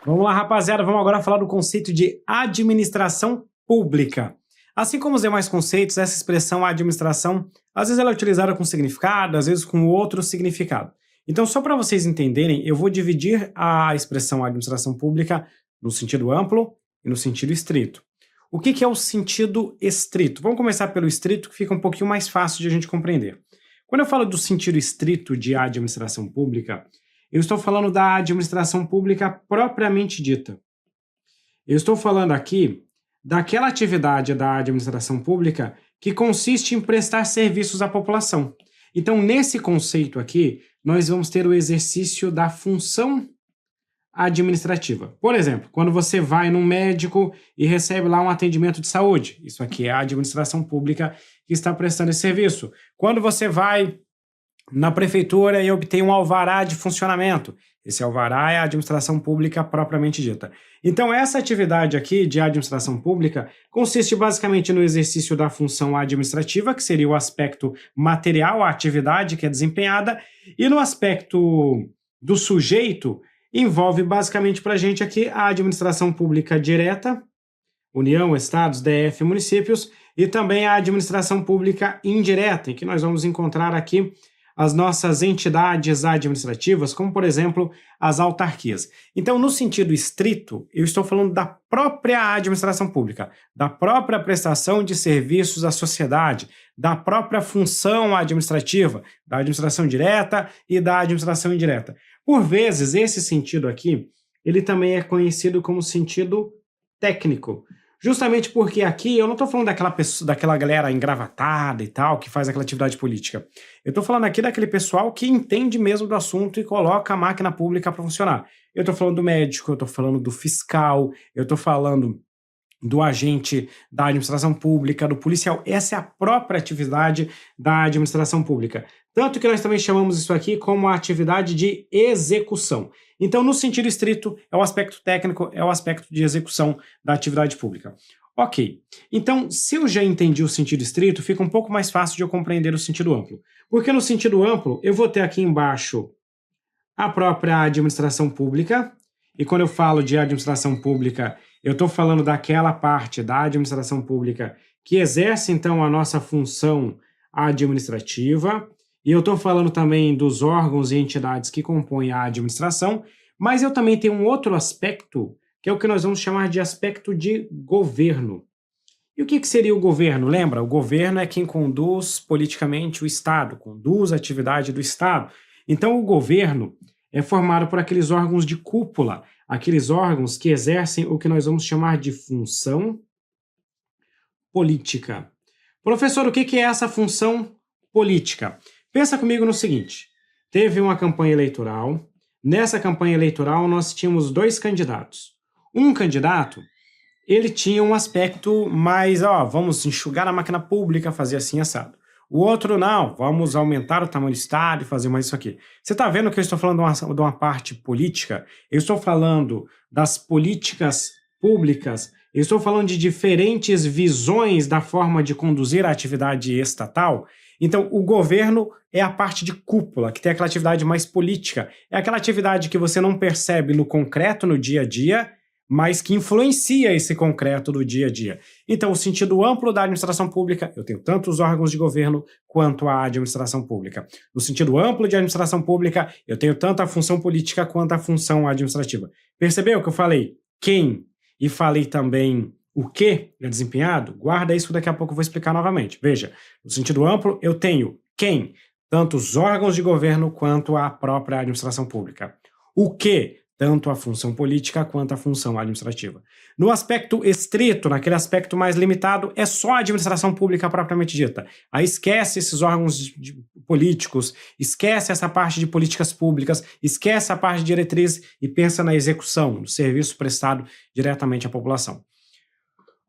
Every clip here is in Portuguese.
Vamos lá, rapaziada, vamos agora falar do conceito de administração pública. Assim como os demais conceitos, essa expressão administração, às vezes ela é utilizada com significado, às vezes com outro significado. Então, só para vocês entenderem, eu vou dividir a expressão administração pública no sentido amplo e no sentido estrito. O que é o sentido estrito? Vamos começar pelo estrito, que fica um pouquinho mais fácil de a gente compreender. Quando eu falo do sentido estrito de administração pública, eu estou falando da administração pública propriamente dita. Eu estou falando aqui daquela atividade da administração pública que consiste em prestar serviços à população. Então, nesse conceito aqui, nós vamos ter o exercício da função administrativa. Por exemplo, quando você vai num médico e recebe lá um atendimento de saúde, isso aqui é a administração pública que está prestando esse serviço. Quando você vai na prefeitura e obtém um alvará de funcionamento. Esse alvará é a administração pública propriamente dita. Então, essa atividade aqui de administração pública consiste basicamente no exercício da função administrativa, que seria o aspecto material, a atividade que é desempenhada, e no aspecto do sujeito, envolve basicamente para a gente aqui a administração pública direta, União, Estados, DF, municípios, e também a administração pública indireta, em que nós vamos encontrar aqui as nossas entidades administrativas, como, por exemplo, as autarquias. Então, no sentido estrito, eu estou falando da própria administração pública, da própria prestação de serviços à sociedade, da própria função administrativa, da administração direta e da administração indireta. Por vezes, esse sentido aqui, ele também é conhecido como sentido técnico, justamente porque aqui eu não estou falando daquela galera engravatada e tal, que faz aquela atividade política. Eu estou falando aqui daquele pessoal que entende mesmo do assunto e coloca a máquina pública para funcionar. Eu estou falando do médico, eu estou falando do fiscal, eu estou falando do agente da administração pública, do policial. Essa é a própria atividade da administração pública. Tanto que nós também chamamos isso aqui como a atividade de execução. Então, no sentido estrito, é o aspecto técnico, é o aspecto de execução da atividade pública. Ok, então, se eu já entendi o sentido estrito, fica um pouco mais fácil de eu compreender o sentido amplo. Porque no sentido amplo, eu vou ter aqui embaixo a própria administração pública, e quando eu falo de administração pública, eu estou falando daquela parte da administração pública que exerce, então, a nossa função administrativa, e eu estou falando também dos órgãos e entidades que compõem a administração, mas eu também tenho um outro aspecto, que é o que nós vamos chamar de aspecto de governo. E o que seria o governo? Lembra, o governo é quem conduz politicamente o Estado, conduz a atividade do Estado. Então, o governo é formado por aqueles órgãos de cúpula, aqueles órgãos que exercem o que nós vamos chamar de função política. Professor, o que é essa função política? Pensa comigo no seguinte, teve uma campanha eleitoral, nessa campanha eleitoral nós tínhamos dois candidatos. Um candidato, ele tinha um aspecto mais, vamos enxugar a máquina pública, fazer assim assado. O outro, não, vamos aumentar o tamanho do Estado e fazer mais isso aqui. Você está vendo que eu estou falando de uma parte política? Eu estou falando das políticas públicas, eu estou falando de diferentes visões da forma de conduzir a atividade estatal. Então, o governo é a parte de cúpula, que tem aquela atividade mais política. É aquela atividade que você não percebe no concreto, no dia a dia, mas que influencia esse concreto do dia a dia. Então, o sentido amplo da administração pública, eu tenho tanto os órgãos de governo quanto a administração pública. No sentido amplo de administração pública, eu tenho tanto a função política quanto a função administrativa. Percebeu que eu falei quem e falei também o que é desempenhado? Guarda isso, daqui a pouco eu vou explicar novamente. Veja, no sentido amplo, eu tenho quem, tanto os órgãos de governo quanto a própria administração pública. O que, tanto a função política quanto a função administrativa. No aspecto estrito, naquele aspecto mais limitado, é só a administração pública propriamente dita. Aí esquece esses órgãos políticos, esquece essa parte de políticas públicas, esquece a parte de diretriz e pensa na execução, no serviço prestado diretamente à população.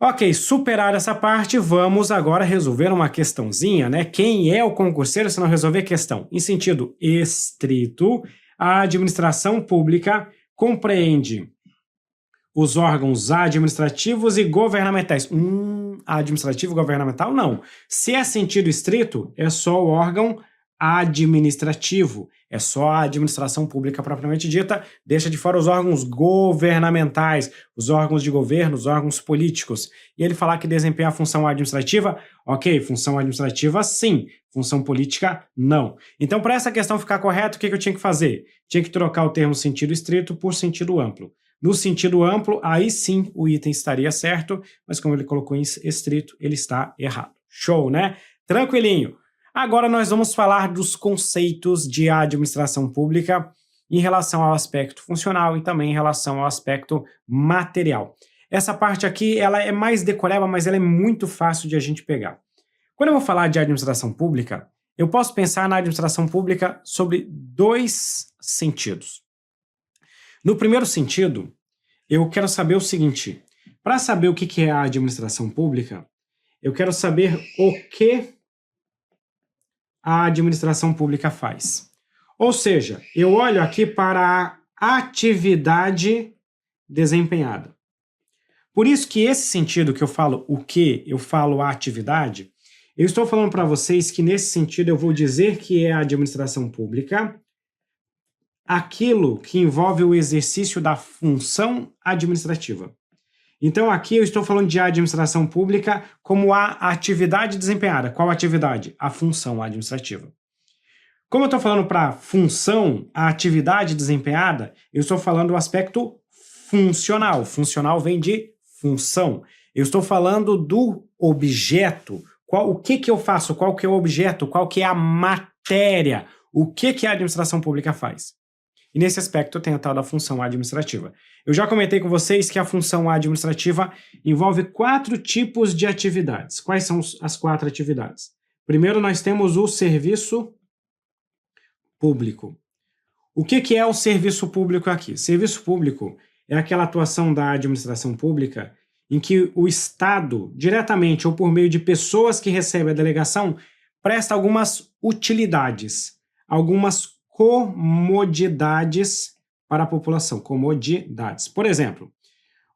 Ok, superar essa parte, vamos agora resolver uma questãozinha, né? Quem é o concurseiro se não resolver questão? Em sentido estrito, a administração pública compreende os órgãos administrativos e governamentais. Administrativo e governamental, não. Se é sentido estrito, é só o órgão administrativo. É só a administração pública propriamente dita, deixa de fora os órgãos governamentais, os órgãos de governo, os órgãos políticos. E ele falar que desempenha a função administrativa, ok, função administrativa sim, função política não. Então, para essa questão ficar correta, o que eu tinha que fazer? Tinha que trocar o termo sentido estrito por sentido amplo. No sentido amplo, aí sim o item estaria certo, mas como ele colocou em estrito, ele está errado. Show, né? Tranquilinho. Agora nós vamos falar dos conceitos de administração pública em relação ao aspecto funcional e também em relação ao aspecto material. Essa parte aqui, ela é mais decoreba, mas ela é muito fácil de a gente pegar. Quando eu vou falar de administração pública, eu posso pensar na administração pública sobre dois sentidos. No primeiro sentido, eu quero saber o seguinte: para saber o que é a administração pública, eu quero saber o que a administração pública faz. Ou seja, eu olho aqui para a atividade desempenhada. Por isso que esse sentido que eu falo o que, eu falo a atividade, eu estou falando para vocês que nesse sentido eu vou dizer que é a administração pública aquilo que envolve o exercício da função administrativa. Então, aqui eu estou falando de administração pública como a atividade desempenhada. Qual atividade? A função administrativa. Como eu estou falando para função, a atividade desempenhada, eu estou falando do aspecto funcional. Funcional vem de função. Eu estou falando do objeto. O que eu faço? Qual que é o objeto? Qual que é a matéria? O que a administração pública faz? E nesse aspecto eu tenho a tal da função administrativa. Eu já comentei com vocês que a função administrativa envolve 4 tipos de atividades. Quais são as 4 atividades? Primeiro nós temos o serviço público. O que é o serviço público aqui? Serviço público é aquela atuação da administração pública em que o Estado, diretamente ou por meio de pessoas que recebem a delegação, presta algumas utilidades, algumas comodidades para a população, comodidades. Por exemplo,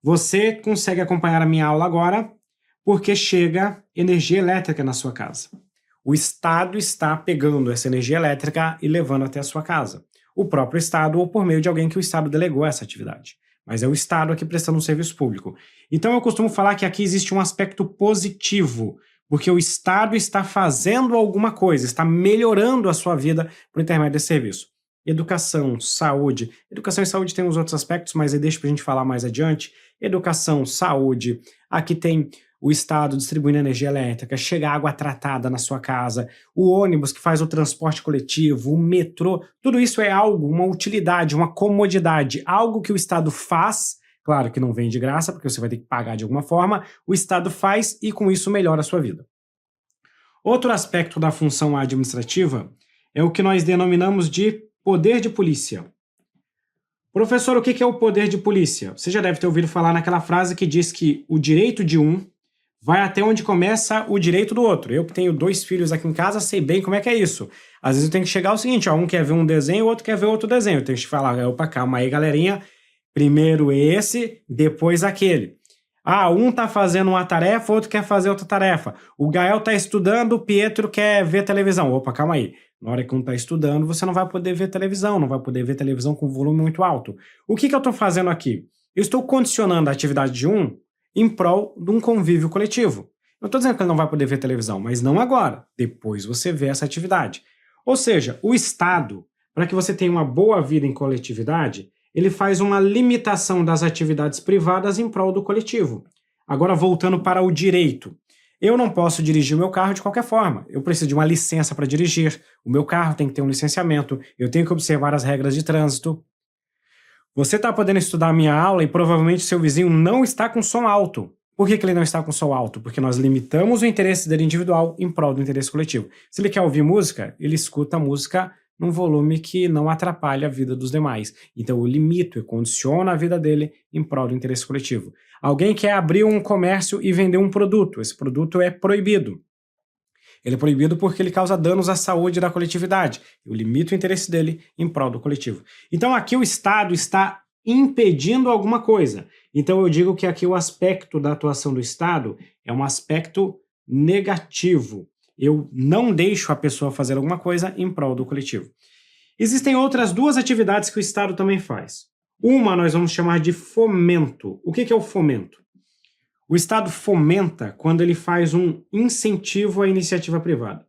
você consegue acompanhar a minha aula agora porque chega energia elétrica na sua casa. O Estado está pegando essa energia elétrica e levando até a sua casa. O próprio Estado ou por meio de alguém que o Estado delegou essa atividade. Mas é o Estado aqui prestando um serviço público. Então eu costumo falar que aqui existe um aspecto positivo, porque o Estado está fazendo alguma coisa, está melhorando a sua vida por intermédio desse serviço. Educação, saúde. Educação e saúde tem uns outros aspectos, mas deixa para a gente falar mais adiante. Educação, saúde. Aqui tem o Estado distribuindo energia elétrica, chega água tratada na sua casa, o ônibus que faz o transporte coletivo, o metrô. Tudo isso é algo, uma utilidade, uma comodidade, algo que o Estado faz. Claro que não vem de graça, porque você vai ter que pagar de alguma forma. O Estado faz e com isso melhora a sua vida. Outro aspecto da função administrativa é o que nós denominamos de poder de polícia. Professor, o que é o poder de polícia? Você já deve ter ouvido falar naquela frase que diz que o direito de um vai até onde começa o direito do outro. Eu que tenho 2 filhos aqui em casa, sei bem como é que é isso. Às vezes eu tenho que chegar ao seguinte, ó, um quer ver um desenho, o outro quer ver outro desenho. Eu tenho que falar, opa, calma aí, galerinha. Primeiro esse, depois aquele. Ah, um tá fazendo uma tarefa, outro quer fazer outra tarefa. O Gael tá estudando, o Pietro quer ver televisão. Opa, calma aí. Na hora que um tá estudando, você não vai poder ver televisão, não vai poder ver televisão com volume muito alto. O que eu tô fazendo aqui? Eu estou condicionando a atividade de um em prol de um convívio coletivo. Eu estou dizendo que ele não vai poder ver televisão, mas não agora. Depois você vê essa atividade. Ou seja, o Estado, para que você tenha uma boa vida em coletividade, ele faz uma limitação das atividades privadas em prol do coletivo. Agora, voltando para o direito. Eu não posso dirigir o meu carro de qualquer forma. Eu preciso de uma licença para dirigir. O meu carro tem que ter um licenciamento. Eu tenho que observar as regras de trânsito. Você está podendo estudar a minha aula e provavelmente seu vizinho não está com som alto. Por que ele não está com som alto? Porque nós limitamos o interesse dele individual em prol do interesse coletivo. Se ele quer ouvir música, ele escuta a música num volume que não atrapalhe a vida dos demais. Então eu limito, eu condiciono a vida dele em prol do interesse coletivo. Alguém quer abrir um comércio e vender um produto. Esse produto é proibido. Ele é proibido porque ele causa danos à saúde da coletividade. Eu limito o interesse dele em prol do coletivo. Então aqui o Estado está impedindo alguma coisa. Então eu digo que aqui o aspecto da atuação do Estado é um aspecto negativo. Eu não deixo a pessoa fazer alguma coisa em prol do coletivo. Existem outras duas atividades que o Estado também faz. Uma nós vamos chamar de fomento. O que é o fomento? O Estado fomenta quando ele faz um incentivo à iniciativa privada.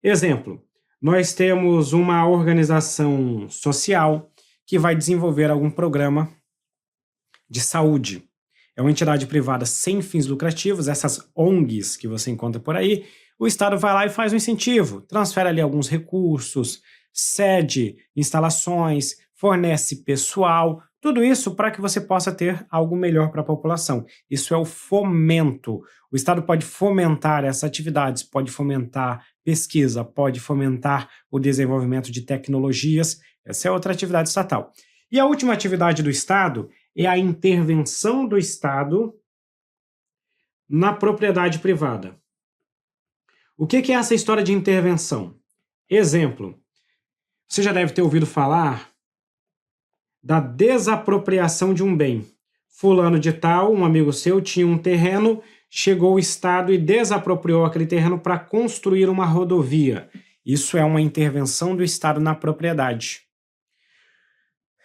Exemplo, nós temos uma organização social que vai desenvolver algum programa de saúde. É uma entidade privada sem fins lucrativos, essas ONGs que você encontra por aí, o Estado vai lá e faz um incentivo, transfere ali alguns recursos, cede instalações, fornece pessoal, tudo isso para que você possa ter algo melhor para a população. Isso é o fomento. O Estado pode fomentar essas atividades, pode fomentar pesquisa, pode fomentar o desenvolvimento de tecnologias. Essa é outra atividade estatal. E a última atividade do Estado é a intervenção do Estado na propriedade privada. O que é essa história de intervenção? Exemplo, você já deve ter ouvido falar da desapropriação de um bem. Fulano de tal, um amigo seu, tinha um terreno, chegou o Estado e desapropriou aquele terreno para construir uma rodovia. Isso é uma intervenção do Estado na propriedade.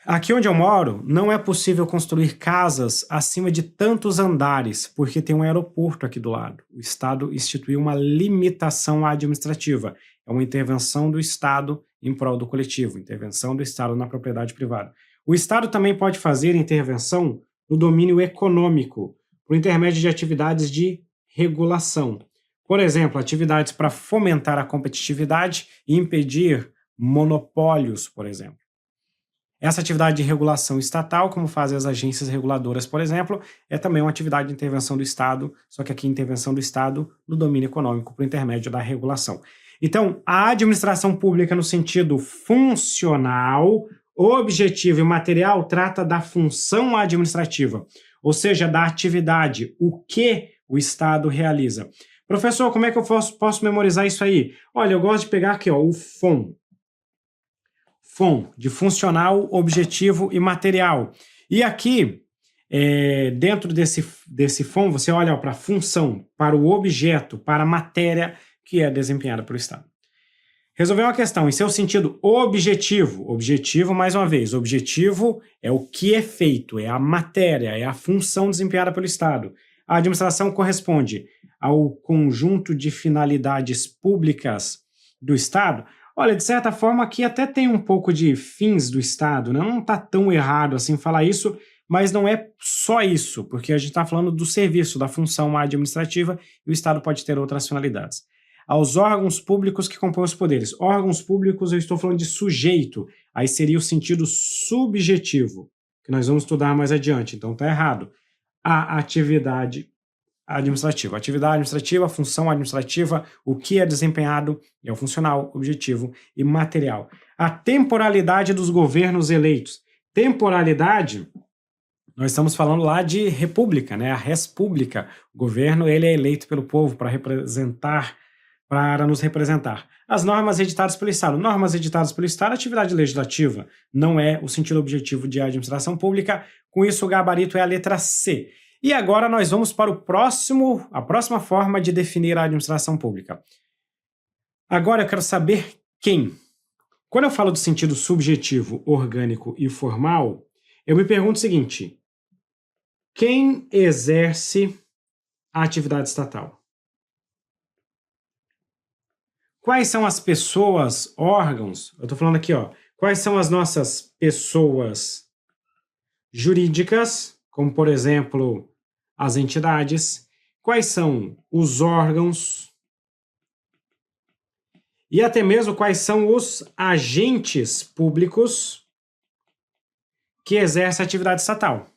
Aqui onde eu moro, não é possível construir casas acima de tantos andares, porque tem um aeroporto aqui do lado. O Estado instituiu uma limitação administrativa. É uma intervenção do Estado em prol do coletivo, intervenção do Estado na propriedade privada. O Estado também pode fazer intervenção no domínio econômico, por intermédio de atividades de regulação. Por exemplo, atividades para fomentar a competitividade e impedir monopólios, por exemplo. Essa atividade de regulação estatal, como fazem as agências reguladoras, por exemplo, é também uma atividade de intervenção do Estado, só que aqui intervenção do Estado no domínio econômico por intermédio da regulação. Então, a administração pública no sentido funcional, objetivo e material trata da função administrativa, ou seja, da atividade, o que o Estado realiza. Professor, como é que eu posso memorizar isso aí? Olha, eu gosto de pegar aqui, ó, o FOM. FOM, de funcional, objetivo e material. E aqui, dentro desse FOM, você olha para a função, para o objeto, para a matéria que é desempenhada pelo Estado. Resolver uma questão em seu sentido objetivo. Objetivo, mais uma vez, objetivo é o que é feito, é a matéria, é a função desempenhada pelo Estado. A administração corresponde ao conjunto de finalidades públicas do Estado. Olha, de certa forma, aqui até tem um pouco de fins do Estado, né? Não está tão errado assim falar isso, mas não é só isso, porque a gente está falando do serviço, da função administrativa, e o Estado pode ter outras finalidades. Aos órgãos públicos que compõem os poderes. Órgãos públicos, eu estou falando de sujeito, aí seria o sentido subjetivo, que nós vamos estudar mais adiante, então está errado. A atividade administrativa. Atividade administrativa, função administrativa, o que é desempenhado é o funcional, objetivo e material. A temporalidade dos governos eleitos. Temporalidade, nós estamos falando lá de república, né? A res pública. O governo, ele é eleito pelo povo para nos representar. As normas editadas pelo Estado. Normas editadas pelo Estado, atividade legislativa, não é o sentido objetivo de administração pública. Com isso, o gabarito é a letra C. E agora nós vamos para a próxima forma de definir a administração pública. Agora eu quero saber quem. Quando eu falo do sentido subjetivo, orgânico e formal, eu me pergunto o seguinte: quem exerce a atividade estatal? Quais são as pessoas, órgãos? Eu estou falando aqui, ó. Quais são as nossas pessoas jurídicas, como por exemplo as entidades? Quais são os órgãos? E até mesmo quais são os agentes públicos que exercem a atividade estatal.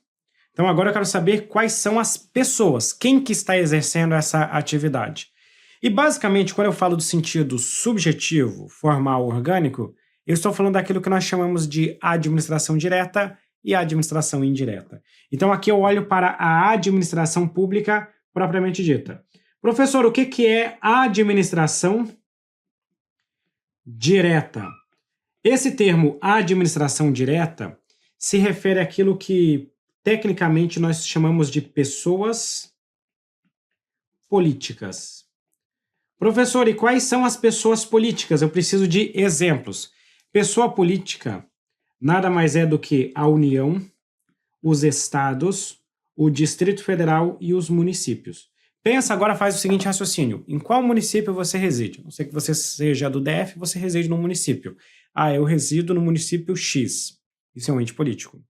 Então agora eu quero saber quais são as pessoas, quem que está exercendo essa atividade. E basicamente, quando eu falo do sentido subjetivo, formal, orgânico, eu estou falando daquilo que nós chamamos de administração direta e administração indireta. Então aqui eu olho para a administração pública propriamente dita. Professor, o que é administração direta? Esse termo administração direta se refere àquilo que tecnicamente nós chamamos de pessoas políticas. Professor, e quais são as pessoas políticas? Eu preciso de exemplos. Pessoa política nada mais é do que a União, os estados, o Distrito Federal e os municípios. Pensa agora, faz o seguinte raciocínio. Em qual município você reside? Não sei que você seja do DF, você reside no município. Ah, eu resido no município X. Isso é um ente político.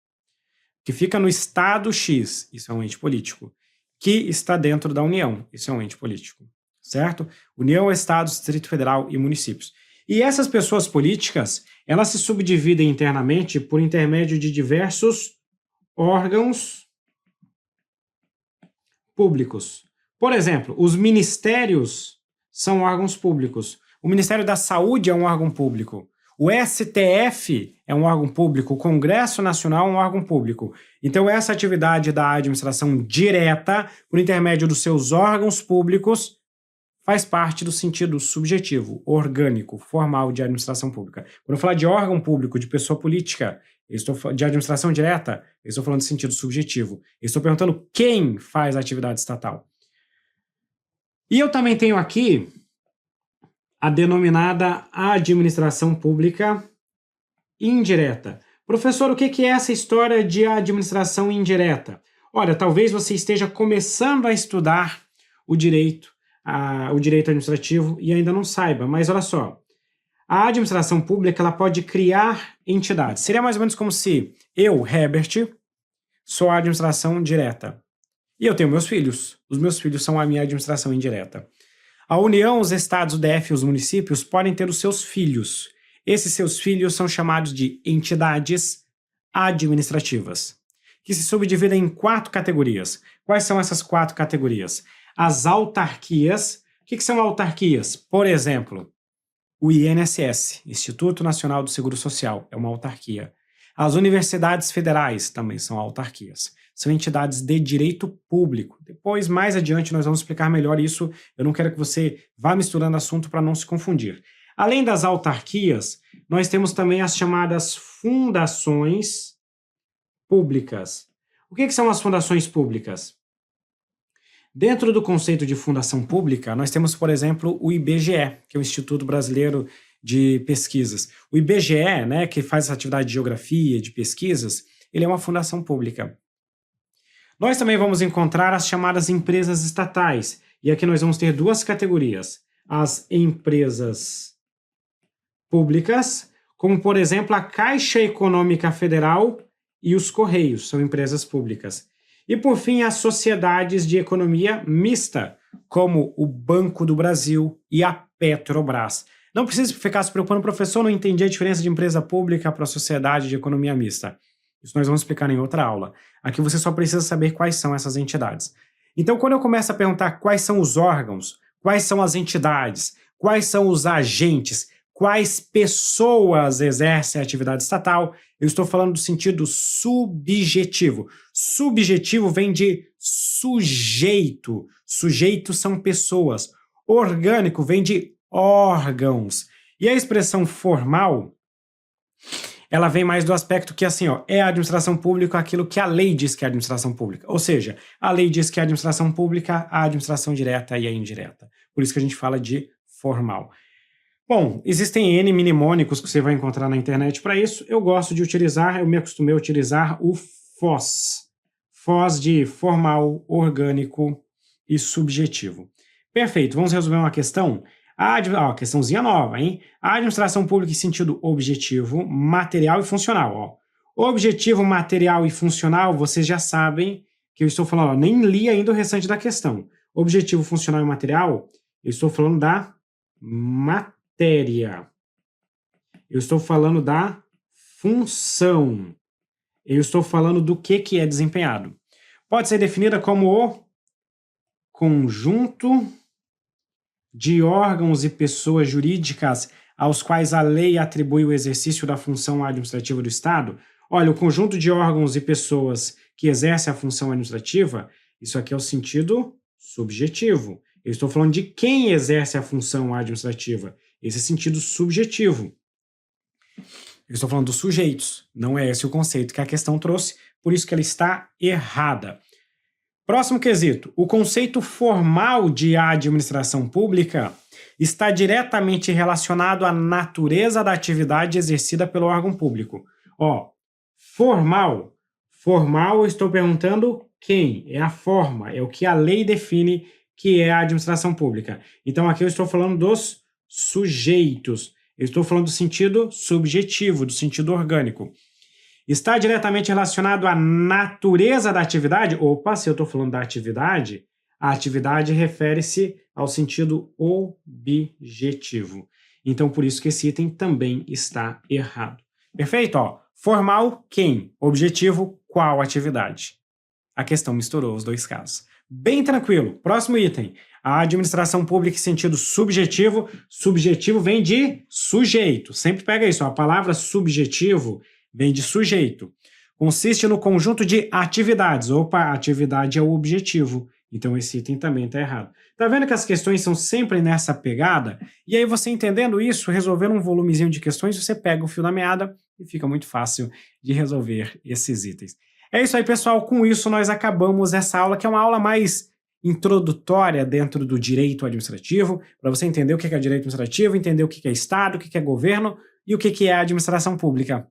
Que fica no estado X. Isso é um ente político. Que está dentro da União. Isso é um ente político. Certo? União, Estado, Distrito Federal e municípios. E essas pessoas políticas, elas se subdividem internamente por intermédio de diversos órgãos públicos. Por exemplo, os ministérios são órgãos públicos. O Ministério da Saúde é um órgão público. O STF é um órgão público. O Congresso Nacional é um órgão público. Então, essa atividade da administração direta, por intermédio dos seus órgãos públicos, faz parte do sentido subjetivo, orgânico, formal de administração pública. Quando eu falar de órgão público, de pessoa política, de administração direta, eu estou falando de sentido subjetivo. Eu estou perguntando quem faz a atividade estatal. E eu também tenho aqui a denominada administração pública indireta. Professor, o que é essa história de administração indireta? Olha, talvez você esteja começando a estudar o direito administrativo e ainda não saiba, mas olha só, a administração pública ela pode criar entidades. Seria mais ou menos como se eu, Herbert, sou a administração direta. E eu tenho meus filhos. Os meus filhos são a minha administração indireta. A União, os estados, o DF e os municípios podem ter os seus filhos. Esses seus filhos são chamados de entidades administrativas, que se subdividem em 4 categorias. Quais são essas 4 categorias? As autarquias. O que são autarquias? Por exemplo, o INSS, Instituto Nacional do Seguro Social, é uma autarquia. As universidades federais também são autarquias. São entidades de direito público. Depois, mais adiante, nós vamos explicar melhor isso. Eu não quero que você vá misturando assunto para não se confundir. Além das autarquias, nós temos também as chamadas fundações públicas. O que são as fundações públicas? Dentro do conceito de fundação pública, nós temos, por exemplo, o IBGE, que é o Instituto Brasileiro de Pesquisas. O IBGE, né, que faz essa atividade de geografia, de pesquisas, ele é uma fundação pública. Nós também vamos encontrar as chamadas empresas estatais. E aqui nós vamos ter 2 categorias. As empresas públicas, como, por exemplo, a Caixa Econômica Federal e os Correios, são empresas públicas. E, por fim, as sociedades de economia mista, como o Banco do Brasil e a Petrobras. Não precisa ficar se preocupando, professor, não entendi a diferença de empresa pública para a sociedade de economia mista. Isso nós vamos explicar em outra aula. Aqui você só precisa saber quais são essas entidades. Então, quando eu começo a perguntar quais são os órgãos, quais são as entidades, quais são os agentes, quais pessoas exercem a atividade estatal, eu estou falando do sentido subjetivo. Subjetivo vem de sujeito. Sujeitos são pessoas. Orgânico vem de órgãos. E a expressão formal, ela vem mais do aspecto que, assim, é a administração pública aquilo que a lei diz que é a administração pública. Ou seja, a lei diz que é a administração pública, a administração direta e a indireta. Por isso que a gente fala de formal. Bom, existem N mnemônicos que você vai encontrar na internet para isso. Eu gosto de utilizar, eu me acostumei a utilizar o FOS. FOS de formal, orgânico e subjetivo. Perfeito, vamos resolver uma questão? Questãozinha nova, hein? A administração pública em sentido objetivo, material e funcional. Objetivo, material e funcional, vocês já sabem que eu estou falando, nem li ainda o restante da questão. Objetivo, funcional e material, eu estou falando da matéria. Eu estou falando da função. Eu estou falando do que é desempenhado. Pode ser definida como o conjunto de órgãos e pessoas jurídicas aos quais a lei atribui o exercício da função administrativa do Estado. Olha, o conjunto de órgãos e pessoas que exercem a função administrativa, isso aqui é o sentido subjetivo. Eu estou falando de quem exerce a função administrativa. Esse é sentido subjetivo. Eu estou falando dos sujeitos. Não é esse o conceito que a questão trouxe, por isso que ela está errada. Próximo quesito. O conceito formal de administração pública está diretamente relacionado à natureza da atividade exercida pelo órgão público. Ó, formal. Formal, eu estou perguntando quem? É a forma, é o que a lei define que é a administração pública. Então, aqui eu estou falando dos sujeitos. Eu estou falando do sentido subjetivo, do sentido orgânico. Está diretamente relacionado à natureza da atividade? Opa, se eu estou falando da atividade, a atividade refere-se ao sentido objetivo. Então, por isso que esse item também está errado. Perfeito? Ó, formal, quem? Objetivo, qual atividade? A questão misturou os dois casos. Bem tranquilo. Próximo item. A administração pública em sentido subjetivo. Subjetivo vem de sujeito. Sempre pega isso. A palavra subjetivo vem de sujeito. Consiste no conjunto de atividades. Opa, atividade é o objetivo. Então esse item também está errado. Tá vendo que as questões são sempre nessa pegada? E aí você entendendo isso, resolvendo um volumezinho de questões, você pega o fio da meada e fica muito fácil de resolver esses itens. É isso aí, pessoal. Com isso, nós acabamos essa aula, que é uma aula mais introdutória dentro do direito administrativo, para você entender o que é direito administrativo, entender o que é Estado, o que é governo e o que é administração pública.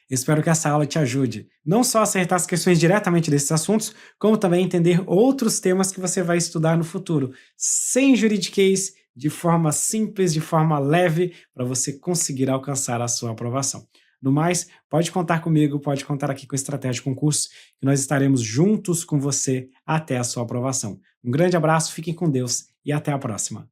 Espero que essa aula te ajude não só a acertar as questões diretamente desses assuntos, como também entender outros temas que você vai estudar no futuro, sem juridiquês, de forma simples, de forma leve, para você conseguir alcançar a sua aprovação. No mais, pode contar comigo, pode contar aqui com a Estratégia Concurso, que nós estaremos juntos com você até a sua aprovação. Um grande abraço, fiquem com Deus e até a próxima.